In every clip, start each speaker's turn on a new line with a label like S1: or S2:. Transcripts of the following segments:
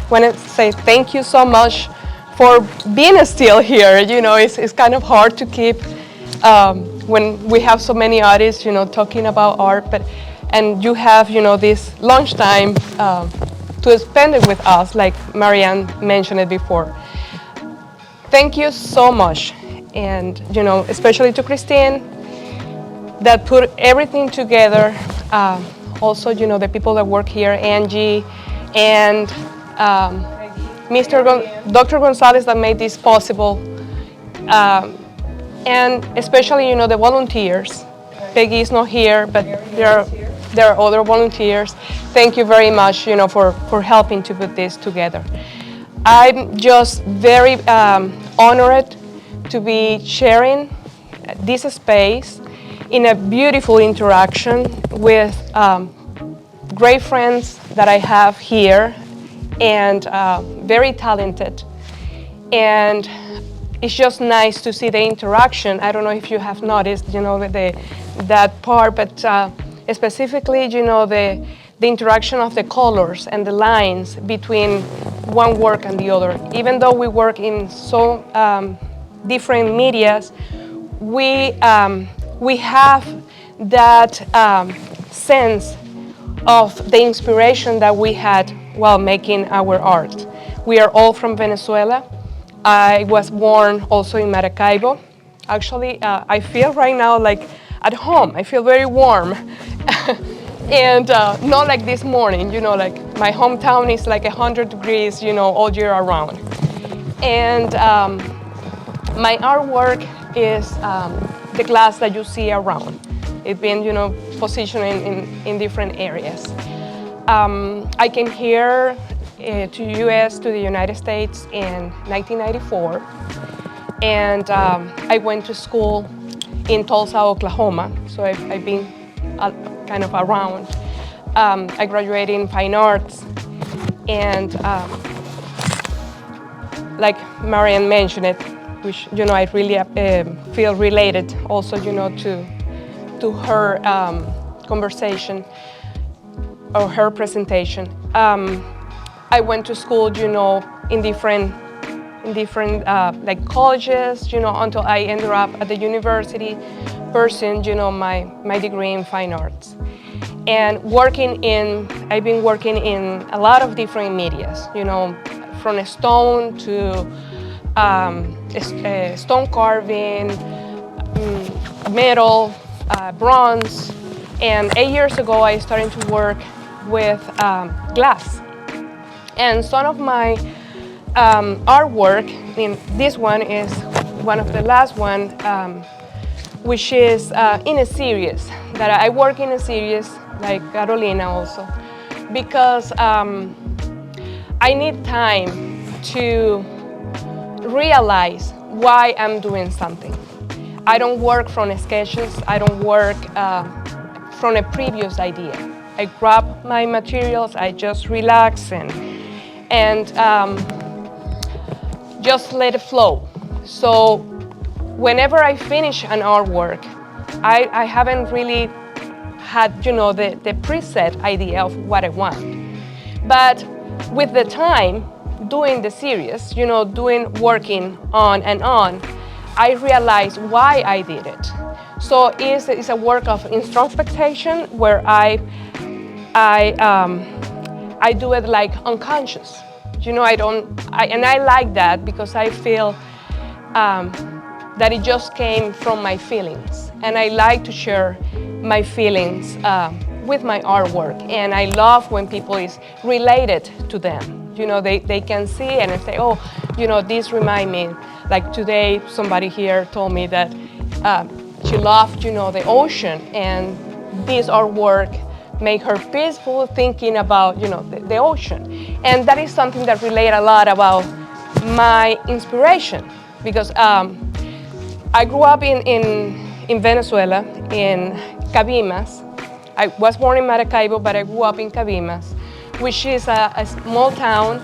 S1: want to say thank you so much for being still here. You know, it's kind of hard to keep when we have so many artists, you know, talking about art, and you have, you know, this lunchtime to spend it with us, like Marianne mentioned it before. Thank you so much, and you know, especially to Christine that put everything together. Also, you know, the people that work here, Angie, and Dr. Gonzalez that made this possible, and especially, you know, the volunteers. Peggy is not here, but there are other volunteers. Thank you very much, you know, for helping to put this together. I'm just very honored to be sharing this space in a beautiful interaction with great friends that I have here, and very talented. And it's just nice to see the interaction. I don't know if you have noticed, you know, that part, but specifically, you know, the interaction of the colors and the lines between one work and the other. Even though we work in so different medias, we have that sense of the inspiration that we had while making our art. We are all from Venezuela. I was born also in Maracaibo. Actually, I feel right now like at home. I feel very warm. And not like this morning, you know, like my hometown is like 100 degrees, you know, all year around. And my artwork is the glass that you see around. It's been, you know, positioned in different areas. I came here to US, to the United States in 1994. And I went to school in Tulsa, Oklahoma. So I've been kind of around. I graduated in fine arts, and like Marianne mentioned it, which, you know, I really feel related also, you know, to her conversation or her presentation. I went to school, you know, in different like colleges, you know, until I ended up at the university pursuing, you know, my degree in fine arts. And I've been working in a lot of different medias, you know, from stone to stone carving, metal, bronze. And 8 years ago, I started to work with glass. And some of my artwork, this one is one of the last one, which is in a series, that I work in a series like Carolina also, because I need time to realize why I'm doing something. I don't work from sketches, I don't work from a previous idea. I grab my materials, I just relax and just let it flow. So whenever I finish an artwork, I haven't really had, you know, the preset idea of what I want. But with the time, doing the series, you know, working on and on, I realized why I did it. So it's a work of introspection where I do it like unconscious. You know, and I like that because I feel that it just came from my feelings. And I like to share my feelings with my artwork. And I love when people is related to them. You know, they can see and say, oh, you know, this remind me. Like today, somebody here told me that she loved, you know, the ocean, and this artwork make her peaceful thinking about, you know, the ocean. And that is something that relate a lot about my inspiration, because I grew up in Venezuela, in Cabimas. I was born in Maracaibo, but I grew up in Cabimas, which is a small town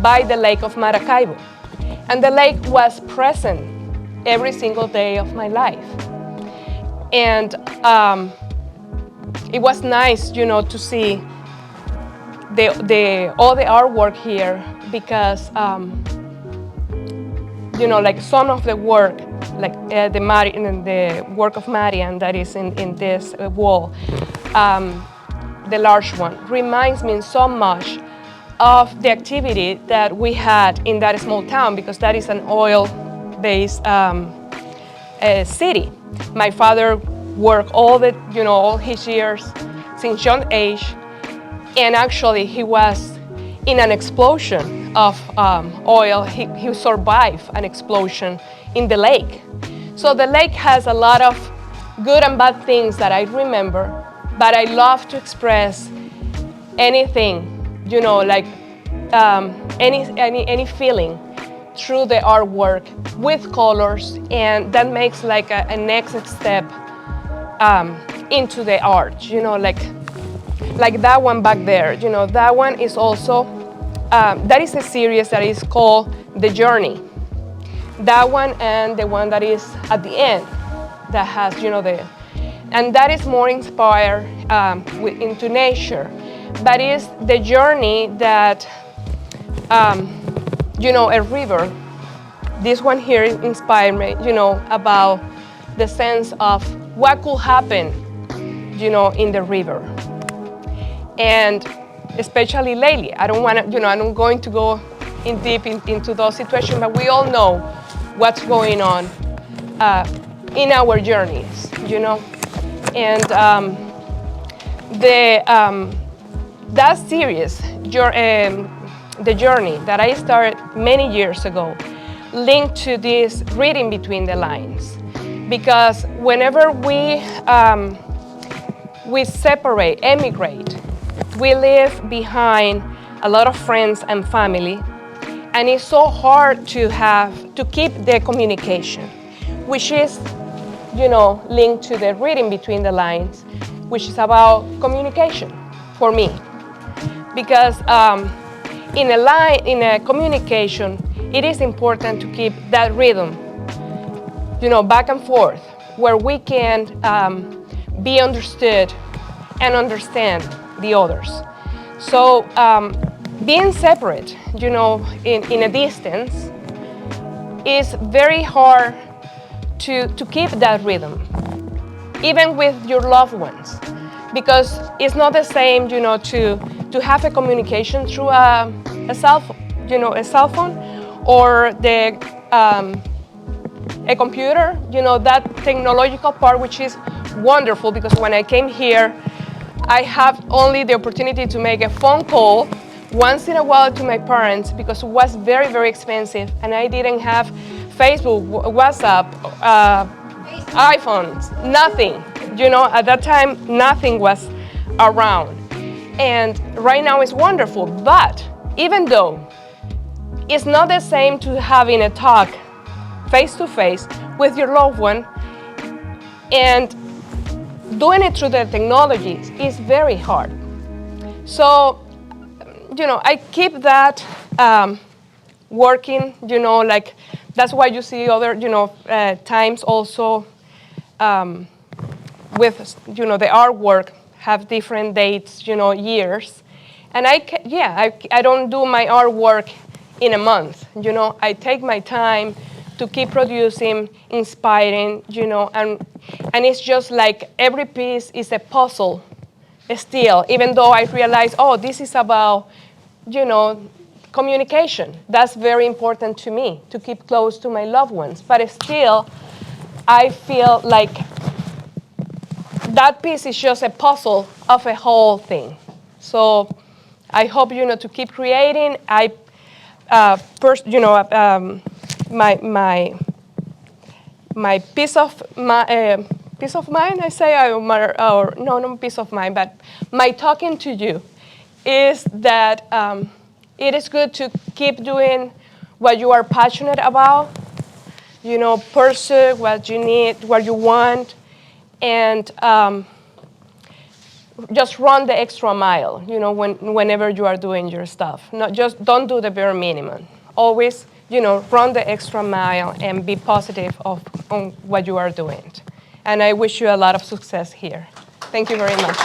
S1: by the lake of Maracaibo. And the lake was present every single day of my life. And it was nice, you know, to see all the artwork here because you know, like some of the work, like the work of Marian that is in this wall, the large one, reminds me so much of the activity that we had in that small town, because that is an oil-based city. My father worked all his years since young age, and actually he was in an explosion of oil. He survived an explosion in the lake. So the lake has a lot of good and bad things that I remember, but I love to express anything, you know, like any feeling through the artwork with colors, and that makes like a next step into the art, you know, like that one back there, you know, that one is also, that is a series that is called The Journey. That one and the one that is at the end that has, you know, and that is more inspired into nature, but it's the journey that, you know, a river. This one here inspired me, you know, about the sense of what could happen, you know, in the river. And especially lately, I don't want to, you know, I'm not going to go in deep into those situations, but we all know what's going on in our journeys, you know. And that series, The Journey, that I started many years ago, linked to this reading between the lines. Because whenever we separate, emigrate, we leave behind a lot of friends and family, and it's so hard to keep the communication, which is, you know, linked to the reading between the lines, which is about communication for me. Because in a communication, it is important to keep that rhythm, you know, back and forth, where we can be understood and understand the others. So being separate, you know, in a distance, is very hard to keep that rhythm, even with your loved ones, because it's not the same, you know, to have a communication through a cell phone, you know, a cell phone, or a computer, you know, that technological part, which is wonderful, because when I came here, I have only the opportunity to make a phone call once in a while to my parents, because it was very, very expensive, and I didn't have Facebook, WhatsApp, iPhones, nothing. You know, at that time, nothing was around. And right now it's wonderful, but even though it's not the same to having a talk face-to-face with your loved one, and doing it through the technologies is very hard. So, you know, I keep that working, you know, like that's why you see other, you know, times also with, you know, the artwork have different dates, you know, years. And I don't do my artwork in a month, you know. I take my time to keep producing, inspiring, you know, and it's just like every piece is a puzzle still, even though I realize, oh, this is about, you know, communication. That's very important to me, to keep close to my loved ones. But still, I feel like that piece is just a puzzle of a whole thing. So I hope, you know, to keep creating. You know, my peace of mind, I say, or no, not peace of mind, but my talking to you is that it is good to keep doing what you are passionate about, you know, pursue what you need, what you want, and just run the extra mile, you know, whenever you are doing your stuff. Not just, don't do the bare minimum. Always, you know, run the extra mile and be positive on what you are doing. And I wish you a lot of success here. Thank you very much.